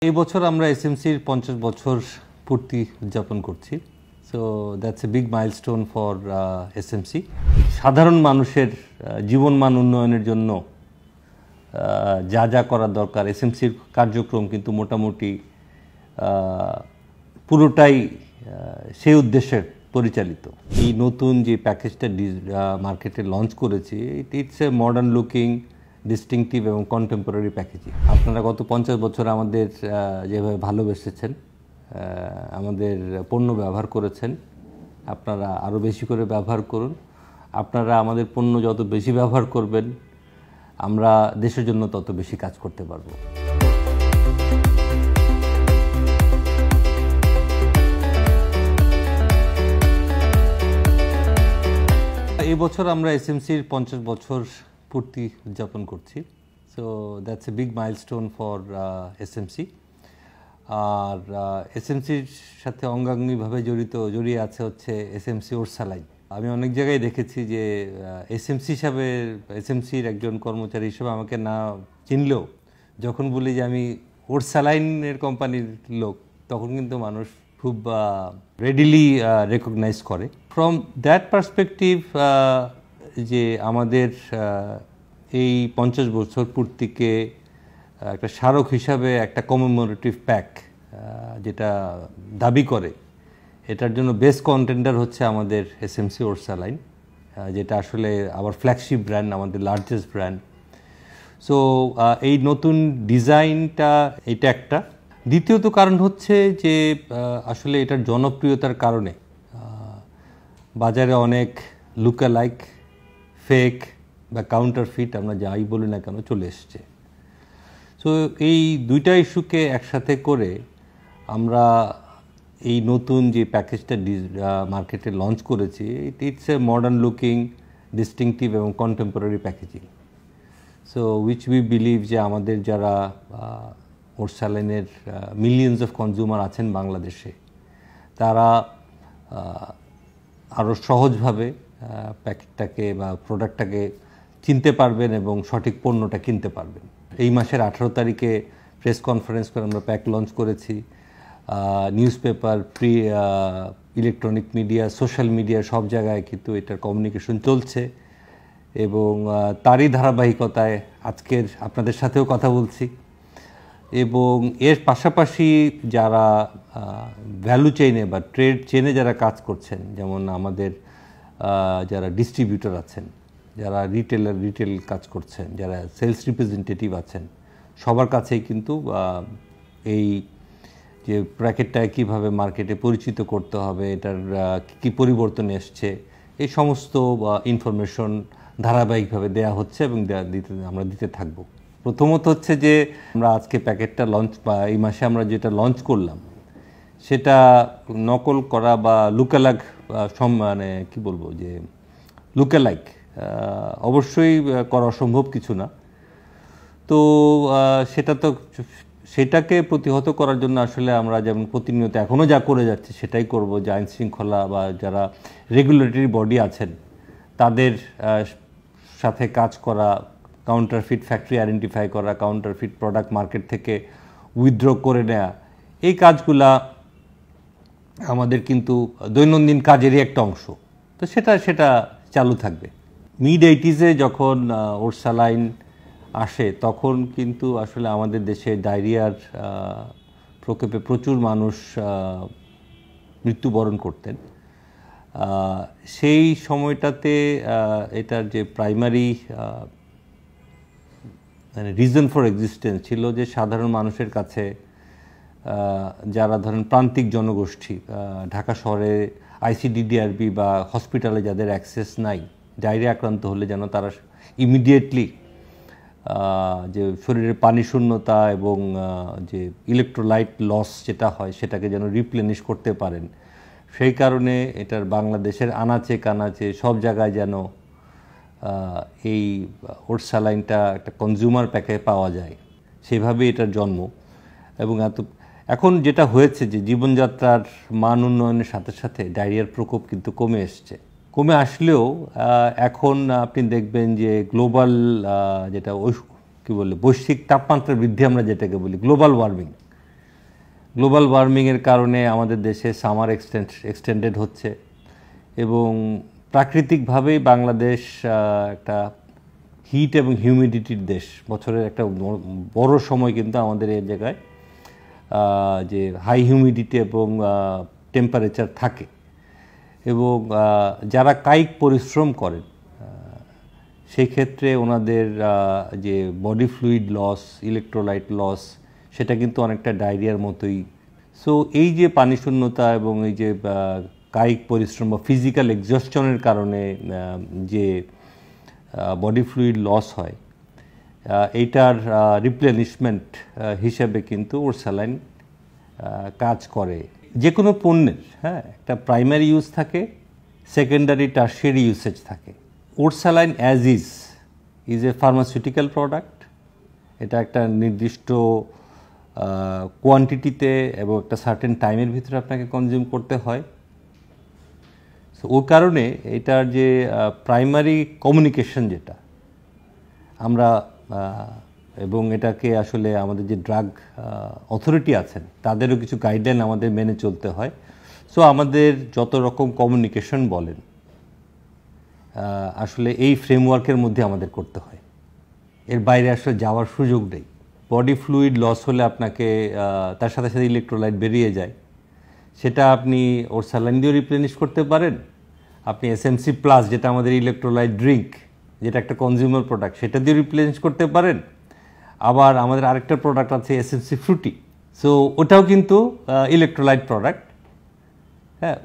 এই বছর আমরা এসএমসির 50 বছর পূর্তি উদযাপন করছি। So that's a big milestone for SMC. সাধারণ মানুষের জীবনমান উন্নয়নের জন্য যা যা করা দরকার, এসএমসির কার্যক্রম কিন্তু মোটামুটি পুরোটাই সেই উদ্দেশ্যে পরিচালিত। এই নতুন যে প্যাকেজটা মার্কেটে লঞ্চ করেছি, it's a modern looking, distinctive এবং কন্টেম্পোরারি প্যাকেজিং। আপনারা গত 50 বছর আমাদের যেভাবে ভালোবেসেছেন, আমাদের পণ্য ব্যবহার করেছেন, আপনারা আরও বেশি করে ব্যবহার করুন। আপনারা আমাদের পণ্য যত বেশি ব্যবহার করবেন, আমরা দেশের জন্য তত বেশি কাজ করতে পারবো। এই বছর আমরা এসএমসির 50 বছর পূর্তি উদযাপন করছি। So that's a big milestone for SMC. আর এসএমসির সাথে অঙ্গাঙ্গিভাবে জড়িয়ে আছে হচ্ছে এসএমসি ওরসালাইন। আমি অনেক জায়গায় দেখেছি যে এসএমসির একজন কর্মচারী হিসেবে আমাকে না চিনলেও যখন বলি যে আমি ওরসালাইনের কোম্পানির লোক, তখন কিন্তু মানুষ খুব রেডিলি রেকগনাইজ করে। ফ্রম দ্যাট পার্সপেক্টিভ, যে আমাদের এই 50 বছর পূর্তিকে একটা স্মারক হিসাবে একটা কমেমোরেটিভ প্যাক যেটা দাবি করে, এটার জন্য বেস্ট কন্টেন্ডার হচ্ছে আমাদের এসএমসি ওরসালাইন, যেটা আসলে আবার ফ্ল্যাগশিপ ব্র্যান্ড, আমাদের লার্জেস্ট ব্র্যান্ড। সো এই নতুন ডিজাইনটা, এটা একটা। দ্বিতীয়ত কারণ হচ্ছে যে আসলে এটার জনপ্রিয়তার কারণে বাজারে অনেক লুকালাইক, ফেক বা কাউন্টারফিট, আমরা যাই বলি না কেন, চলে এসছে। সো এই দুইটা ইস্যুকে একসাথে করে আমরা এই নতুন যে প্যাকেজটা মার্কেটে লঞ্চ করেছি, it's a modern looking, distinctive এবং contemporary packaging. So which we believe যে আমাদের যারা ওরসালাইনের মিলিয়নস অফ কনজিউমার আছেন বাংলাদেশে, তারা আরও সহজভাবে প্যাকেটটাকে বা প্রোডাক্টটাকে চিনতে পারবেন এবং সঠিক পণ্যটা কিনতে পারবেন। এই মাসের 18 তারিখে প্রেস কনফারেন্স করে আমরা প্যাক লঞ্চ করেছি। News paper, electronic media, social media, সব জায়গায় কিন্তু এটার কমিউনিকেশন চলছে এবং তারই ধারাবাহিকতায় আজকের আপনাদের সাথেও কথা বলছি। এবং এর পাশাপাশি যারা ভ্যালু চেইনে বা ট্রেড চেইনে যারা কাজ করছেন, যেমন আমাদের যারা ডিস্ট্রিবিউটর আছেন, যারা রিটেল কাজ করছেন, যারা সেলস রিপ্রেজেন্টেটিভ আছেন, সবার কাছেই কিন্তু এই যে প্যাকেটটায় কীভাবে মার্কেটে পরিচিত করতে হবে, এটার কী পরিবর্তন এসছে, এই সমস্ত ইনফরমেশন ধারাবাহিকভাবে দেয়া হচ্ছে এবং আমরা দিতে থাকবো। প্রথমত হচ্ছে যে আমরা আজকে প্যাকেটটা লঞ্চ বা এই মাসে আমরা যেটা লঞ্চ করলাম, সেটা নকল করা বা লুকালাইক, মানে কি বলবো, যে লুকালাইক অবশ্যই করা অসম্ভব কিছু না। তো সেটাকে প্রতিহত করার জন্য আসলে আমরা যেমন প্রতিনিয়ত এখনও যা করে যাচ্ছি সেটাই করব, যে আইন শৃঙ্খলা বা যারা রেগুলেটরি বডি আছেন তাদের সাথে কাজ করা, কাউন্টারফিট ফ্যাক্টরি আইডেন্টিফাই করা, কাউন্টারফিট প্রোডাক্ট মার্কেট থেকে উইথড্র করে নেওয়া, এই কাজগুলা আমাদের কিন্তু দৈনন্দিন কাজেরই একটা অংশ। তো সেটা চালু থাকবে। মিড 80s যখন ওরসালাইন আসে, তখন কিন্তু আসলে আমাদের দেশে ডায়রিয়ার প্রকোপে প্রচুর মানুষ মৃত্যুবরণ করতেন। সেই সময়টাতে এটার যে প্রাইমারি মানে রিজন ফর এক্সিস্টেন্স ছিল যে সাধারণ মানুষের কাছে, যারা ধরেন প্রান্তিক জনগোষ্ঠী, ঢাকা শহরে আইসিডিডিআরবি বা হসপিটালে যাদের অ্যাক্সেস নাই, ডায়রিয়া আক্রান্ত হলে যেন তারা ইমিডিয়েটলি যে শরীরের পানি শূন্যতা এবং যে ইলেকট্রোলাইট লস যেটা হয়, সেটাকে যেন রিপ্লেনিশ করতে পারেন। সেই কারণে এটার বাংলাদেশের আনাচে কানাচে সব জায়গায় যেন এই ওরসালাইনটা একটা কনজিউমার প্যাকে পাওয়া যায়, সেভাবে এটার জন্ম। এবং এখন যেটা হয়েছে যে জীবনযাত্রার মান উন্নয়নের সাথে সাথে ডায়রিয়ার প্রকোপ কিন্তু কমে আসলেও এখন আপনি দেখবেন যে গ্লোবাল যেটা কী বলে বৈশ্বিক তাপমাত্রা বৃদ্ধি, আমরা যেটাকে বলি গ্লোবাল ওয়ার্মিং, গ্লোবাল ওয়ার্মিংয়ের কারণে আমাদের দেশে সামার এক্সটেন্ডেড হচ্ছে এবং প্রাকৃতিকভাবেই বাংলাদেশ একটা হিট এবং হিউমিডিটির দেশ। বছরের একটা বড় সময় কিন্তু আমাদের এই জায়গায় যে হাই হিউমিডিটি এবং টেম্পারেচার থাকে এবং যারা কায়িক পরিশ্রম করেন সেই ক্ষেত্রে ওনাদের যে body fluid loss, electrolyte loss, সেটা কিন্তু অনেকটা ডায়রিয়ার মতোই। সো এই যে পানি শূন্যতা এবং এই যে কায়িক পরিশ্রম বা ফিজিক্যাল এক্সস্টনের কারণে যে বডি ফ্লুইড লস হয়, এইটার রিপ্লেনিশমেন্ট হিসেবে কিন্তু ওরসালাইন কাজ করে। যে কোনো পণ্যের একটা প্রাইমারি ইউজ থাকে, সেকেন্ডারি টার্সিয়ারি ইউসেজ থাকে। Orsaline as is a pharmaceutical product. এটা একটা নির্দিষ্ট কোয়ান্টিটিতে এবং একটা সার্টেন টাইমের ভিতরে আপনাকে কনজিউম করতে হয়। সো ওই কারণে এটার যে প্রাইমারি কমিউনিকেশন যেটা আমরা এবং এটাকে আসলে আমাদের যে ড্রাগ অথরিটি আছেন তাদেরও কিছু গাইডলাইন আমাদের মেনে চলতে হয়। সো আমাদের যত রকম কমিউনিকেশন বলেন আসলে এই ফ্রেমওয়ার্কের মধ্যে আমাদের করতে হয়, এর বাইরে আসলে যাওয়ার সুযোগ নেই। বডি ফ্লুইড লস হলে আপনাকে তার সাথে সাথে ইলেকট্রোলাইট বেরিয়ে যায়, সেটা আপনি ওরসালাইন দিয়েও রিপ্লেনিশ করতে পারেন। আপনি এসএমসি প্লাস, যেটা আমাদের ইলেকট্রোলাইট ড্রিঙ্ক, যেটা একটা কনজিউমার প্রোডাক্ট, সেটা দিয়ে রিপ্লেনিশ করতে পারেন। আবার আমাদের আরেকটা প্রোডাক্ট আছে এসএমসি ফ্রুটি, সো ওটাও কিন্তু ইলেকট্রোলাইট প্রোডাক্ট,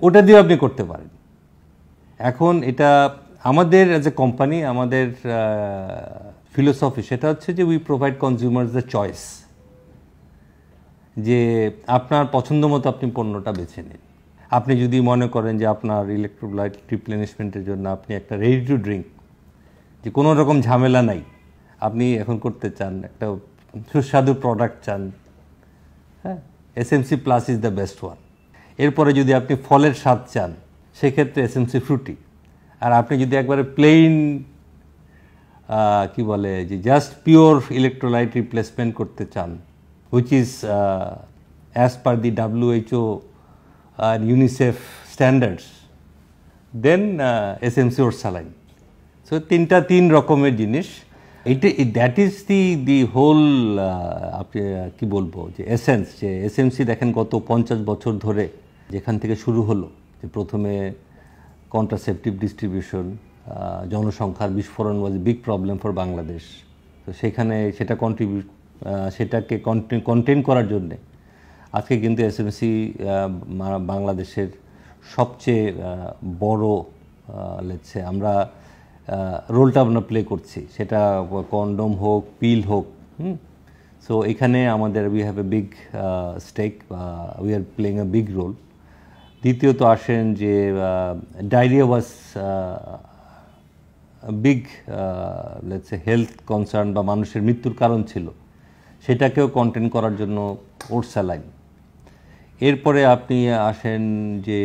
ওটা দিয়েও আপনি করতে পারেন। এখন এটা আমাদের অ্যাজ এ কোম্পানি, আমাদের ফিলোসফি সেটা হচ্ছে যে we provide consumers the choice, যে আপনার পছন্দ মতো আপনি পণ্যটা বেছে নিন। আপনি যদি মনে করেন যে আপনার ইলেকট্রোলাইট রিপ্লেনিশমেন্টের জন্য আপনি একটা রেডি টু ড্রিঙ্ক, যে কোনো রকম ঝামেলা নাই, আপনি এখন করতে চান, একটা সুস্বাদু প্রোডাক্ট চান, SMC plus is the best one. এরপরে যদি আপনি ফলের স্বাদ চান, সেক্ষেত্রে এসএমসি ফ্রুটি। আর আপনি যদি একবারে প্লেইন কি বলে যে জাস্ট পিওর ইলেকট্রোলাইট রিপ্লেসমেন্ট করতে চান, which is as per the WHO and UNICEF standards, then SMC Orsaline. So তিন রকমের জিনিস। এইটা দ্যাট ইজ দি হোল আপনি কি বলবো যে এসেন্স, যে এসএমসি দেখেন গত 50 বছর ধরে যেখান থেকে শুরু হলো, যে প্রথমে কন্ট্রাসেপটিভ ডিস্ট্রিবিউশন, জনসংখ্যার বিস্ফোরণ was a big problem for Bangladesh. তো সেখানে সেটাকে কন্টেন করার জন্যে আজকে কিন্তু এসএমসি বাংলাদেশের সবচেয়ে বড় লেটসে আমরা রোলটা আমরা প্লে করছি, সেটা কন্ডম হোক, পিল হোক। সো এখানে আমাদের we have a big stake, we are playing a big role. দ্বিতীয়ত আসেন যে diarrhoea was big let's say health concern বা মানুষের মৃত্যুর কারণ ছিল, সেটাকেও কন্টেন করার জন্য ওরসালাইন। এরপরে আপনি আসেন যে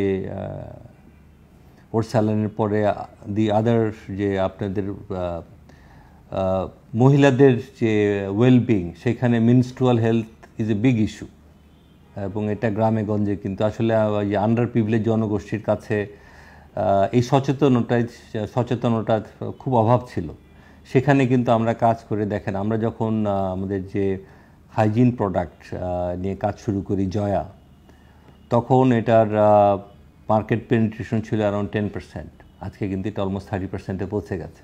ওরসালাইনের পরে দি আদার, যে আপনাদের মহিলাদের যে ওয়েলবিং, সেখানে menstrual health is a big issue এবং এটা গ্রামে গঞ্জে কিন্তু আসলে আন্ডার প্রিভিলেজ জনগোষ্ঠীর কাছে এই সচেতনতা খুব অভাব ছিল। সেখানে কিন্তু আমরা কাজ করে দেখেন, আমরা যখন আমাদের যে হাইজিন প্রোডাক্ট নিয়ে কাজ শুরু করি জয়া, তখন এটার মার্কেট পেনিট্রেশন ছিল অ্যারাউন্ড 10%, আজকে কিন্তু এটা অলমোস্ট 30%-এ পৌঁছে গেছে।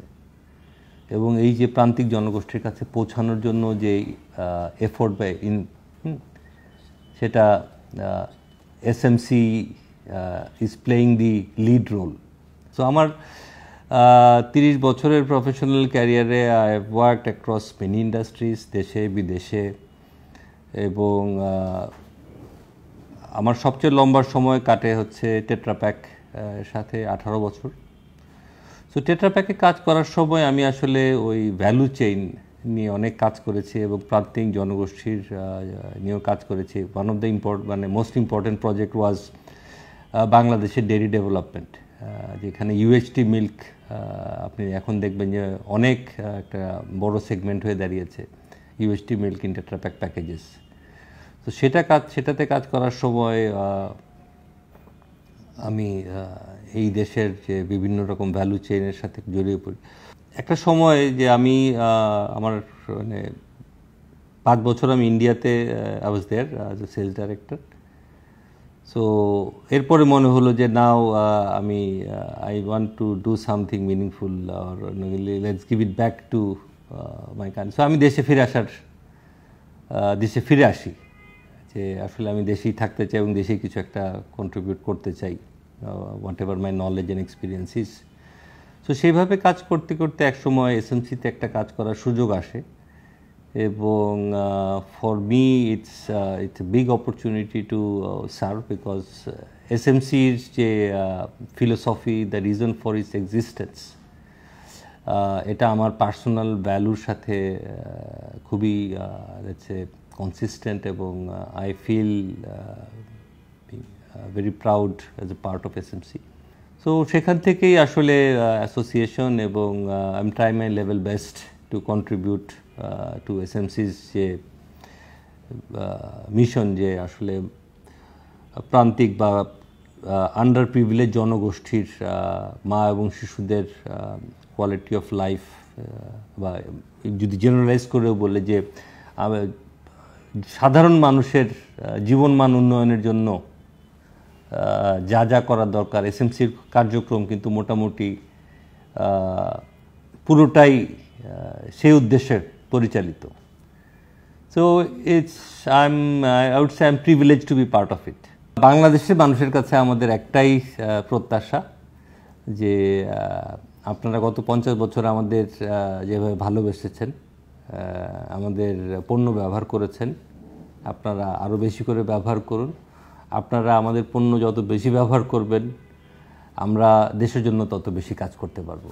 এবং এই যে প্রান্তিক জনগোষ্ঠীর কাছে পৌঁছানোর জন্য যে এফোর্ট বা সেটা SMC is playing the lead role. So আমার 30 বছরের প্রফেশনাল ক্যারিয়ারে I have worked across many industries, দেশে বিদেশে, এবং আমার সবচেয়ে লম্বা সময় কাটে হচ্ছে টেট্রা প্যাক সাথে 18 বছর। সো টেট্রা প্যাকে কাজ করার সময় আমি আসলে ওই ভ্যালু চেইন নিয়ে অনেক কাজ করেছি এবং প্রান্তিক জনগোষ্ঠীর নিয়েও কাজ করেছি। One of the most important project ওয়াজ বাংলাদেশের ডেয়ারি ডেভেলপমেন্ট, যেখানে ইউএইচটি মিল্ক আপনি এখন দেখবেন যে অনেক একটা বড় সেগমেন্ট হয়ে দাঁড়িয়েছে, UHT milk in tetra pack packages. তো সেটাতে কাজ করার সময় আমি এই দেশের যে বিভিন্ন রকম ভ্যালু চেইনের সাথে জড়িয়ে পড়ি। একটা সময় যে আমি আমার মানে 5 বছর আমি ইন্ডিয়াতে I was there as a sales director. So এরপরে মনে হলো যে নাও আমি I want to do something meaningful or let's give it back to my country. So আমি দেশে ফিরে আসি যে আসলে আমি দেশেই থাকতে চাই এবং দেশেই কিছু একটা কন্ট্রিবিউট করতে চাই, whatever my knowledge and experiences. So সেইভাবে কাজ করতে করতে এক সময় এসএমসিতে একটা কাজ করার সুযোগ আসে এবং for me it's a big opportunity to serve, because এসএমসির যে philosophy, the reason for its existence, এটা আমার পার্সোনাল ভ্যালুর সাথে খুবই কনসিস্টেন্ট এবং I feel very proud as a part of SMC. So সেখান থেকেই আসলে অ্যাসোসিয়েশন এবং I am try my level best to contribute to এসএমসির যে মিশন, যে আসলে প্রান্তিক বা আন্ডার প্রিভিলেজ জনগোষ্ঠীর মা এবং শিশুদের কোয়ালিটি অফ লাইফ, বা যদি জেনারেলাইজ করেও বলে যে সাধারণ মানুষের জীবনমান উন্নয়নের জন্য যা যা করা দরকার, এসএমসির কার্যক্রম কিন্তু মোটামুটি পুরোটাই সেই উদ্দেশ্যে পরিচালিত। So I would say I am privilege to be part of it. বাংলাদেশের মানুষের কাছে আমাদের একটাই প্রত্যাশা যে আপনারা গত 50 বছর আমাদের যেভাবে ভালোবেসেছেন, আমাদের পণ্য ব্যবহার করেছেন, আপনারা আরও বেশি করে ব্যবহার করুন। আপনারা আমাদের পণ্য যত বেশি ব্যবহার করবেন, আমরা দেশের জন্য তত বেশি কাজ করতে পারবো।